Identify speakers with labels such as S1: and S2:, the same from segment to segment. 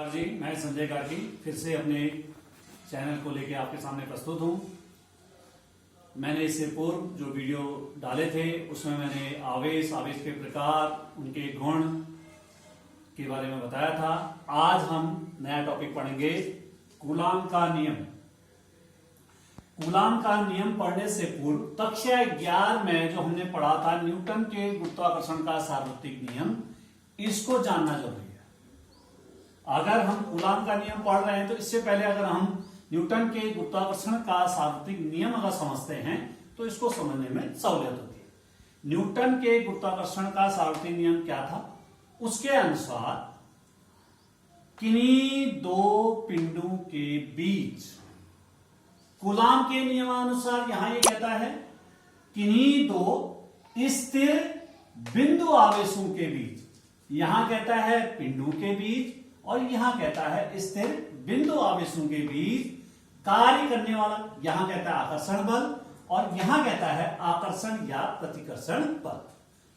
S1: नमस्कार जी, मैं संजय कार्की फिर से अपने चैनल को लेकर आपके सामने प्रस्तुत हूं। मैंने इससे पूर्व जो वीडियो डाले थे उसमें मैंने आवेश के प्रकार, उनके गुण के बारे में बताया था। आज हम नया टॉपिक पढ़ेंगे, कूलाम का नियम। कूलाम का नियम पढ़ने से पूर्व कक्षा 11 में जो हमने पढ़ा था न्यूटन के गुरुत्वाकर्षण का सार्वत्रिक नियम, इसको जानना जरूरी है। अगर हम कूलाम का नियम पढ़ रहे हैं तो इससे पहले अगर हम न्यूटन के गुरुत्वाकर्षण का सार्वत्रिक नियम अगर समझते हैं तो इसको समझने में सहूलियत होती है। न्यूटन के गुरुत्वाकर्षण का सार्वत्रिक नियम क्या था? उसके अनुसार किन्हीं दो पिंडों के बीच, कूलाम के नियमानुसार यहां ये कहता है किन्हीं दो स्थिर बिंदु आवेशों के बीच, यहां कहता है पिंडों के बीच और यहां कहता है स्थिर बिंदु आवेशों के बीच कार्य करने वाला, यहां कहता है आकर्षण बल और यहां कहता है आकर्षण या प्रतिकर्षण बल।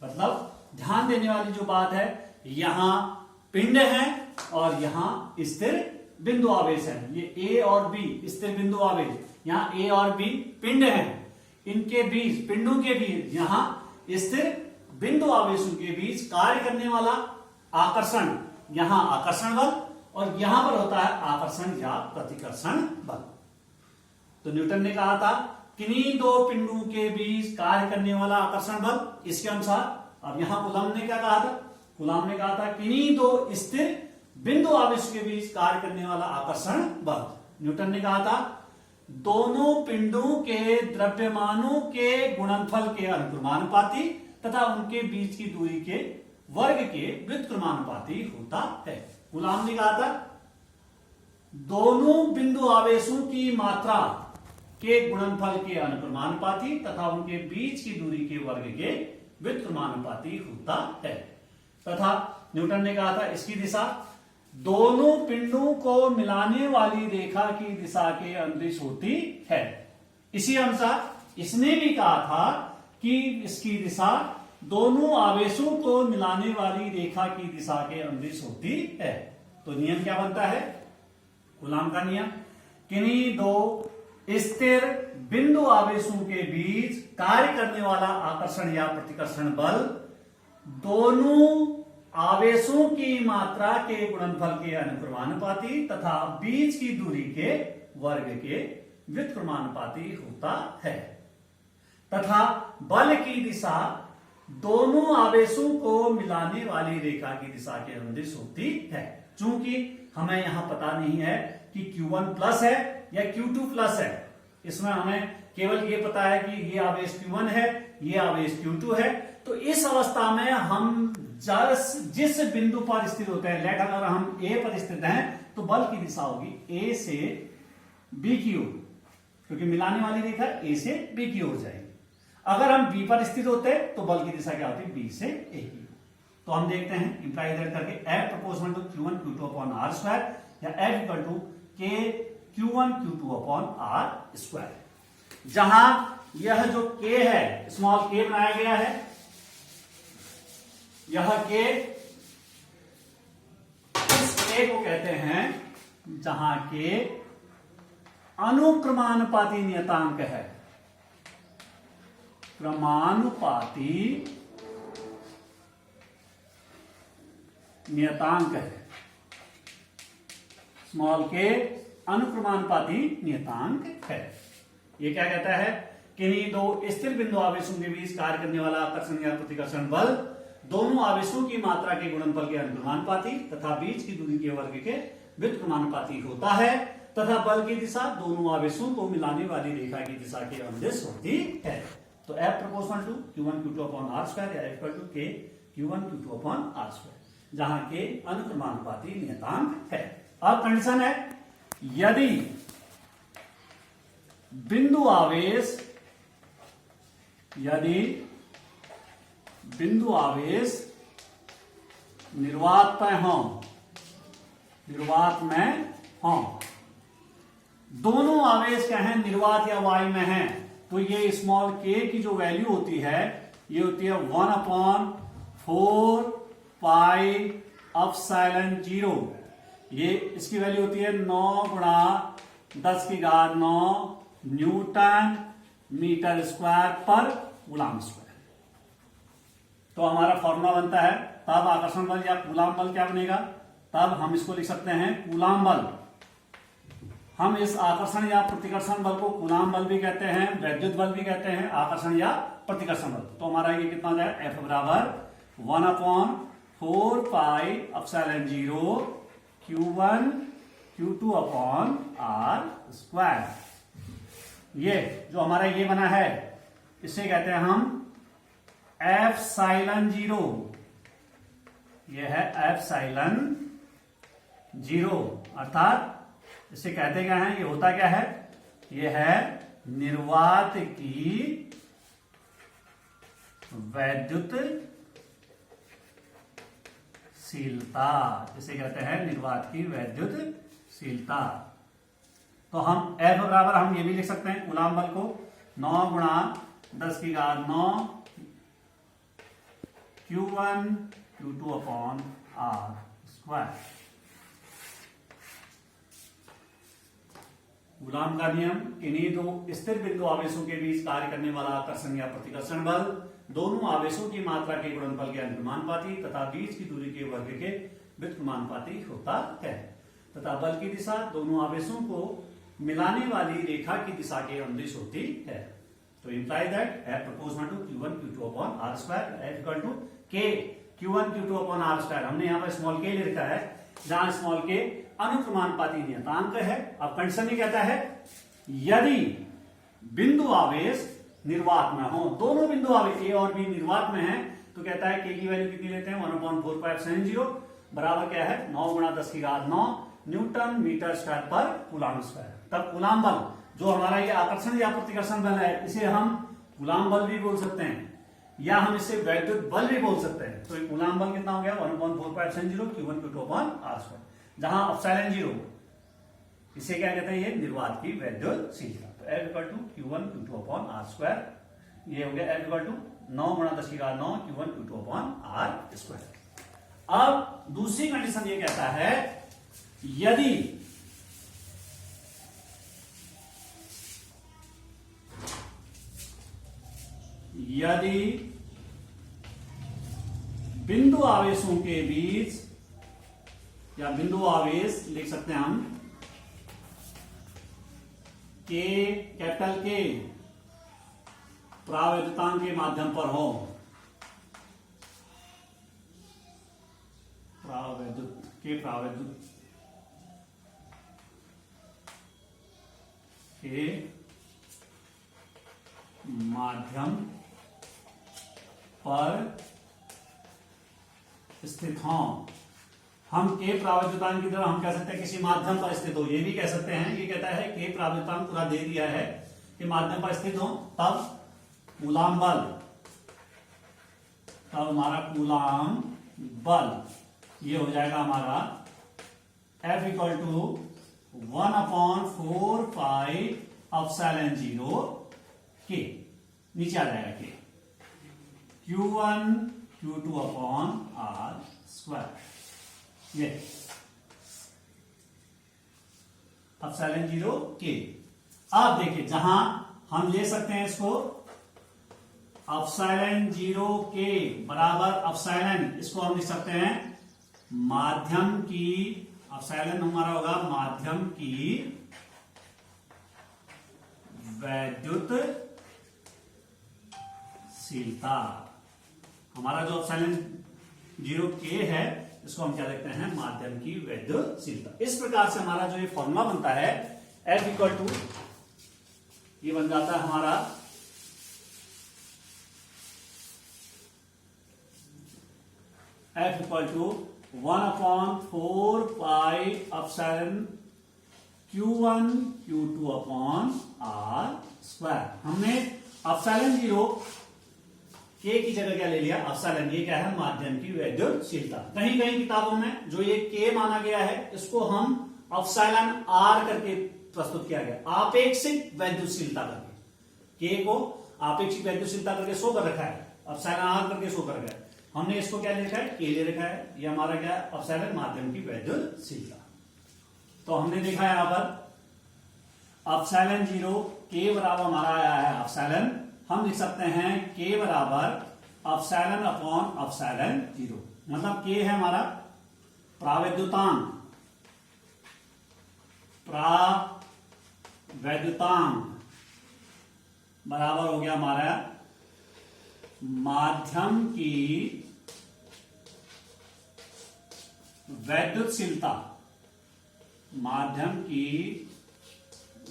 S1: मतलब ध्यान देने वाली जो बात है, यहां पिंड है और यहां स्थिर बिंदु आवेश है। ये ए और बी स्थिर बिंदु आवेश, यहां ए और बी पिंड है, इनके बीच, पिंडों के बीच यहां स्थिर बिंदु आवेशों के बीच कार्य करने वाला आकर्षण, यहां आकर्षण बल और यहां पर होता है आकर्षण या प्रतिकर्षण बल। तो न्यूटन ने कहा था किन्हीं दो पिंडों के बीच कार्य करने वाला आकर्षण बल, इसके अनुसार। अब यहां कूलाम ने क्या कहा था? कूलाम ने कहा था किन्हीं दो स्थिर बिंदु आवेश के बीच कार्य करने वाला आकर्षण बल। न्यूटन ने कहा था दोनों पिंडों के द्रव्यमानों के गुणनफल के अनुक्रमानुपाती तथा उनके बीच की दूरी के वर्ग के व्युत्क्रमानुपाती होता है। कूलाम ने कहा था दोनों बिंदु आवेशों की मात्रा के गुणनफल के अनुक्रमानुपाती तथा उनके बीच की दूरी के वर्ग के व्युत्क्रमानुपाती होता है। तथा न्यूटन ने कहा था इसकी दिशा दोनों पिंडों को मिलाने वाली रेखा की दिशा के अनुदिश होती है। इसी अनुसार इसने भी कहा था कि इसकी दिशा दोनों आवेशों को मिलाने वाली रेखा की दिशा के अनुदिश होती है। तो नियम क्या बनता है? कूलाम का नियम, किन्हीं दो स्थिर बिंदु आवेशों के बीच कार्य करने वाला आकर्षण या प्रतिकर्षण बल दोनों आवेशों की मात्रा के गुणनफल के अनुक्रमानुपाती तथा बीच की दूरी के वर्ग के व्युत्क्रमानुपाती होता है। तथा बल की दिशा दोनों आवेशों को मिलाने वाली रेखा की दिशा के अनुदिश होती है। चूंकि हमें यहां पता नहीं है कि Q1 प्लस है या Q2 प्लस है, इसमें हमें केवल ये पता है कि ये आवेश Q1 है, ये आवेश Q2 है। तो इस अवस्था में हम जिस बिंदु पर स्थित होते हैं, लेट अगर हम A पर स्थित हैं तो बल की दिशा होगी A से B की ओर, क्योंकि मिलाने वाली रेखा A से B की ओर जाएगी। अगर हम B पर स्थित होते तो बल की दिशा क्या होती? B से A की। तो हम देखते हैं इंप्लाई इधर करके F proportional to Q1 Q2 upon R square या F equal to K Q1 Q2 upon R square. जहां यह जो K है, स्मॉल k बनाया गया है, यह K, इस K को कहते हैं जहां K अनुक्रमानुपाती नियतांक है, क्रमानुपाती नियतांक है। स्मॉल के अनुक्रमानुपाती नियतांक है। ये क्या कहता है? किन्हीं दो स्थिर बिंदु आवेशों के बीच कार्य करने वाला आकर्षण या प्रतिकर्षण बल दोनों आवेशों की मात्रा के गुणनफल के अनुक्रमानुपाती तथा बीच की दूरी के वर्ग के व्युत्क्रमानुपाती होता है। तथा बल की दिशा दोनों आवेशों को मिलाने वाली रेखा की दिशा के अनुदिश होती है। तो F proportional to Q1 Q2 upon R square या F equal to K Q1 Q2 upon R square, जहां K अनुक्रमानुपाती नियतांक है। अब कंडीशन है, यदि बिंदु आवेश निर्वात में हों, दोनों आवेश क्या है? निर्वात या वायु में है, तो ये स्मॉल k की जो वैल्यू होती है ये होती है 1/4 पाई अपसाइलन 0। ये इसकी वैल्यू होती है 9 गुणा 10 की घात 9 न्यूटन मीटर स्क्वायर पर कूलम स्क्वायर। तो हमारा फॉर्मूला बनता है, तब आकर्षण बल या कूलम बल क्या बनेगा, तब हम इसको लिख सकते हैं कूलम बल। हम इस आकर्षण या प्रतिकर्षण बल को कूलम बल भी कहते हैं, वैद्युत बल भी कहते हैं, आकर्षण या प्रतिकर्षण बल। तो हमारा ये कितना हो जाए, F बराबर 1/4 pi epsilon 0 Q1 Q2 upon R square. ये जो हमारा ये बना है इसे कहते हैं हम एप्सिलॉन 0। ये है एप्सिलॉन 0, अर्थात इसे कहते क्या है, ये होता क्या है, ये है निर्वात की वैद्युत शीलता, इसे कहते हैं निर्वात की वैद्युत शीलता। तो हम F बराबर हम ये भी लिख सकते हैं कूलम बल को 9 गुणा 10 की घात 9 Q1 Q2 upon R square. Coulomb का नियम, इन्हीं दो स्थिर बिंदु आवेशों के बीच कार्य करने वाला आकर्षण या प्रतिकर्षण बल दोनों आवेशों की मात्रा के गुणनफल के अनुपाती तथा बीच की दूरी के वर्ग के व्युत्क्रमानुपाती होता है, तथा बल की दिशा दोनों आवेशों को मिलाने वाली रेखा की दिशा के अनुदिश होती है। तो imply that F proportional to Q1 Q2 upon R square, F equal to K Q1 Q2 upon R square. हमने यहाँ पर स्मॉल k लिखा है, जहां स्मॉल k अनुक्रमानुपाती नियतांक है। अब कंडीशन ये कहता है यदि बिंदु आवेश निर्वात में हो, दोनों बिंदु आवेश A और B निर्वात में है, तो कहता है k की वैल्यू कितनी लेते हैं 1/4 पाई एप्सिलॉन 0 बराबर क्या है 9 गुणा 10 की घात 9 न्यूटन मीटर स्क्वायर पर कूलम स्क्वायर। तब कूलम बल जो हमारा ये आकर्षण या प्रतिकर्षण बल है, इसे हम कूलम बल भी बोल सकते हैं या हम इसे वैद्युत बल भी बोल सकते हैं। तो कूलम बल कितना हो गया 1/4 pi epsilon 0 Q1 Q2 upon R square, जहां एप्सिलॉन 0 इसे क्या कहते हैं, ये निर्वात की वैद्युत शीलता। तो F equal to Q1 Q2 upon R square, ये हो गया F इक्वल टू 9 गुणा 10 की घात 9 Q1 Q2 upon R square. अब दूसरी कंडीशन ये कहता है यदि बिंदु आवेशों के बीच, या बिंदु आवेश लिख सकते हैं हम K कैपिटल K प्रावैद्युतांक के माध्यम पर हो, के प्रावैद्युत के माध्यम पर स्थित हों। हम के प्रावैद्युतांक की तरह हम कह सकते हैं किसी माध्यम पर स्थित हो, ये भी कह सकते हैं। ये कहता है के प्रावैद्युतांक पूरा दे दिया है कि माध्यम पर स्थित हो, तब कूलम बल, तब हमारा कूलम बल ये हो जाएगा हमारा F equal to 1/4 pi epsilon 0 के, नीचे आ जाएगा के Q1 Q2 upon R square, ये एप्सिलॉन 0 के। अब देखिए जहां हम ले सकते हैं इसको एप्सिलॉन 0 के बराबर एप्सिलॉन, इसको हम लिख सकते हैं माध्यम की, एप्सिलॉन हमारा होगा माध्यम की वैद्युत शीलता। हमारा जो एप्सिलॉन 0 के है इसको हम क्या लिखते हैं माध्यम की वैद्युत शीलता। इस प्रकार से हमारा जो ये फॉर्मूला बनता है F इक्वल टू, ये बन जाता है हमारा F equal to 1/4 pi epsilon Q1 Q2 upon R square. हमने एप्सिलॉन 0 के की जगह क्या ले लिया एप्सिलॉन, ये क्या है माध्यम की वैद्युत शीलता। कहीं कहीं किताबों में जो ये के माना गया है इसको हम एप्सिलॉन R करके प्रस्तुत किया गया, आपेक्षिक वैद्युतशीलता करके, के को आपेक्षिक वैद्युतशीलता करके शो कर रखा है, एप्सिलॉन R करके शो कर गया। हमने इसको क्या लिखा है के ले रखा है, ये हमारा क्या एप्सिलॉन माध्यम की वैद्युतशीलता। तो हमने देखा यहां पर एप्सिलॉन 0 के बराबर हमारा आया है एप्सिलॉन, हम लिख सकते हैं के बराबर एप्सिलॉन अपॉन एप्सिलॉन 0, मतलब के है हमारा प्रावैद्युतांक, बराबर हो गया हमारा माध्यम की वैद्युतशीलता, माध्यम की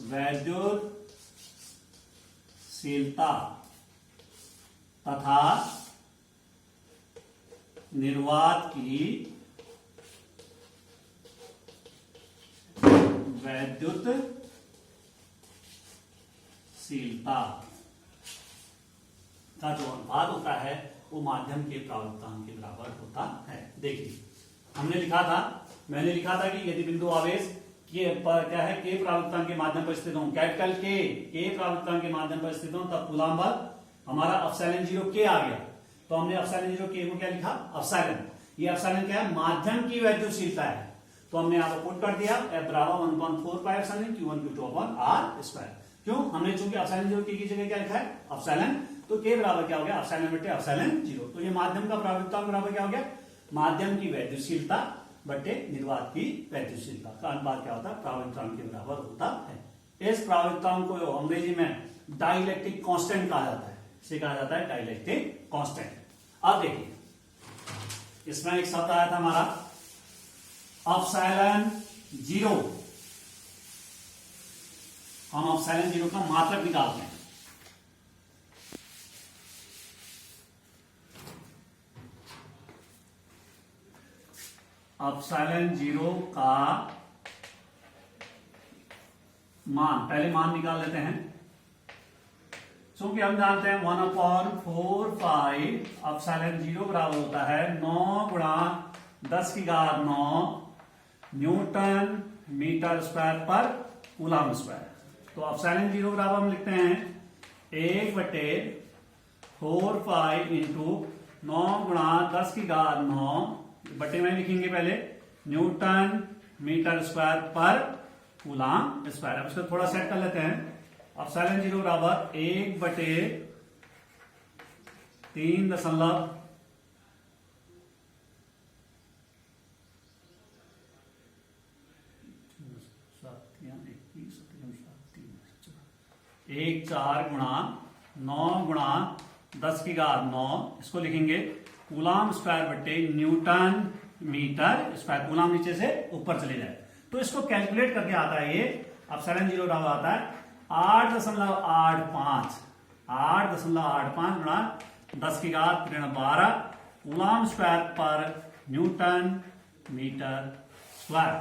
S1: वैद्युतशीलता तथा निर्वात की वैद्युतशीलता का जो अनुपात होता है वो माध्यम के प्रावैद्युतांक के बराबर होता है। देखिए हमने लिखा था, मैंने लिखा था कि यदि बिंदु आवेश के पर क्या है के प्रावैद्युतांक के माध्यम पर स्थित हो, कैपिटल के प्रावैद्युतांक के माध्यम पर स्थित हो, तब कूलम्ब बल हमारा एप्सिलॉन 0 के आ गया। तो हमने एप्सिलॉन 0 के को क्या लिखा एप्सिलॉन, ये एप्सिलॉन क्या है माध्यम की वैद्युतशीलता है, तो हमने यहाँ पर पुट कर दिया F बराबर 1/4 pi epsilon Q1 Q2 upon R square. क्यों हमने चूंकि एप्सिलॉन 0 की जगह क्या लिखा है एप्सिलॉन, तो के बराबर क्या हो गया एप्सिलॉन बटे एप्सिलॉन 0। तो ये माध्यम का प्रावैद्युतांक बराबर क्या हो गया माध्यम की वैद्युतशीलता बटे निर्वात की वैद्युतशीलता का अनुपात क्या होता है प्रावैद्युतांक के बराबर होता है। इस प्रावैद्युतांक को अंग्रेजी में डाइलेक्ट्रिक कांस्टेंट कहा जाता है, इसे कहा जाता है डाइलेक्ट्रिक कांस्टेंट। अब देखिए इसमें एक शब्द आया था हमारा एप्सिलॉन 0, हम एप्सिलॉन 0 का मात्रक निकालते हैं। एप्सिलॉन 0 का मान, पहले मान निकाल लेते हैं। क्योंकि हम जानते हैं 1/4 पाई एप्सिलॉन 0 बराबर होता है 9 गुणा 10 की घात 9 न्यूटन मीटर स्क्वायर पर कूलम्ब स्क्वायर। तो एप्सिलॉन 0 बराबर हम लिखते हैं 1/4 पाई इंटू 9 गुणा 10 की घात 9 बटे में लिखेंगे पहले न्यूटन मीटर स्क्वायर पर कूलम्ब स्क्वायर। अब इसको थोड़ा सेट कर लेते हैं। एप्सिलॉन 0 बराबर 1/3 1 4 गुणा 9 गुणा 10 की घात 9, इसको लिखेंगे कूलम्ब स्क्वायर बटे न्यूटन मीटर स्क्वायर। कूलम्ब नीचे से ऊपर चले जाए तो इसको कैलकुलेट करके आता है, ये एप्सिलॉन 0 बराबर आता है 8.85 गुणा 10 की घात 12 कूलम्ब स्क्वायर पर न्यूटन मीटर स्क्वायर।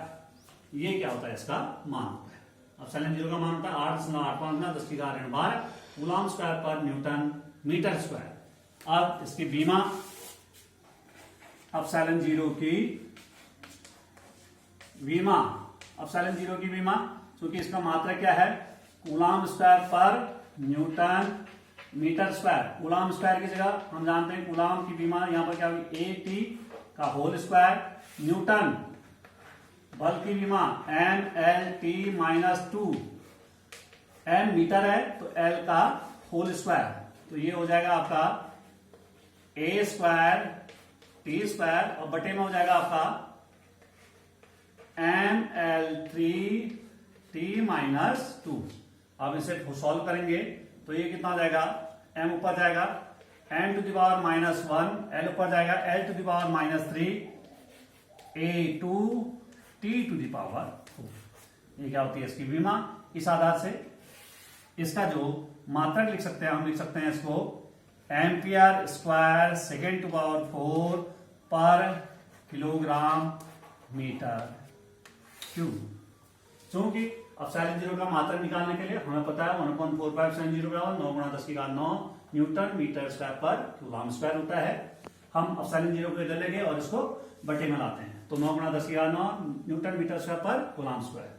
S1: ये क्या होता है इसका मान होता है। एप्सिलॉन 0 का मान होता है 8.85 गुणा 10 की घात 12 कूलम्ब स्क्वायर पर न्यूटन मीटर स्क्वायर। अब इसकी बीमा एप्सिलॉन 0 की बीमा, एप्सिलॉन 0 की बीमा क्योंकि इसका मात्रक क्या है कूलम्ब स्क्वायर पर newton metre square. Coulomb square की जगह हम जानते हैं कूलम्ब की बीमा यहां पर क्या होगी AT का होल स्क्वायर, न्यूटन बल की बीमा NLT-2, N मीटर है तो L का होल स्क्वायर, तो ये हो जाएगा आपका A स्क्वायर T स्क्वायर और बटे में हो जाएगा आपका NL3T-2। अब इसे सॉल्व करेंगे तो ये कितना हो जाएगा m ऊपर जाएगा n⁻⁻1, l ऊपर जाएगा l⁻⁻3 A2T⁴। ये क्या होती है इसकी बीमा। इस आधार से इसका जो मात्रक लिख सकते हैं, हम लिख सकते हैं इसको ampere square second to power 4 पर किलोग्राम मीटर क्यूब। क्योंकि एप्सिलॉन 0 का मात्रक निकालने के लिए हमें पता है 1/4 पाई एप्सिलॉन 0 बराबर 9 गुणा 10 की घात 9 न्यूटन मीटर स्क्वायर पर कूलम्ब स्क्वायर होता है। हम एप्सिलॉन 0 को इधर लेंगे और इसको बटे में लाते हैं, तो 9 गुणा 10 की घात 9 न्यूटन मीटर स्क्वायर पर कूलम्ब स्क्वायर।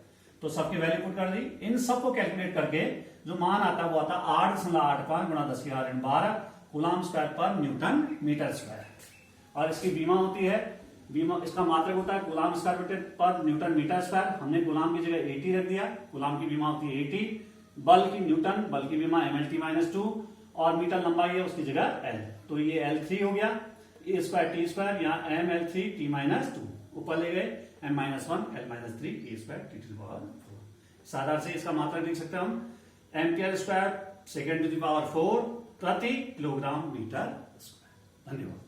S1: तो सबकी वैल्यू पुट कर दी। इन सबको कैलकुलेट करके जो मान आता है वो आता है 8.85 गुणा 10 की घात 12 कूलम्ब स्क्वायर पर न्यूटन मीटर स्क्वायर। और इसकी बीमा होती है बीमा इसका मात्रक होता है कूलाम स्क्वायर मीटर पर न्यूटन मीटर स्क्वायर। हमने कूलाम की जगह 80 रख दिया। कूलाम की बीमा होती है 80, बल की न्यूटन, बल की बीमा mlt-2 और मीटर लंबाई है उसकी जगह l, तो ये L3 हो गया, ए स्क्वायर टी स्क्वायर, यहाँ ml3t-2 ऊपर ले गए m-1 l-3 ए स्क्वायर t⁴। साधारण से इसका मात्रक लिख सकते हैं हम ampere square second to the power 4 प्रति किलोग्राम मीटर स्क्वायर। धन्यवाद।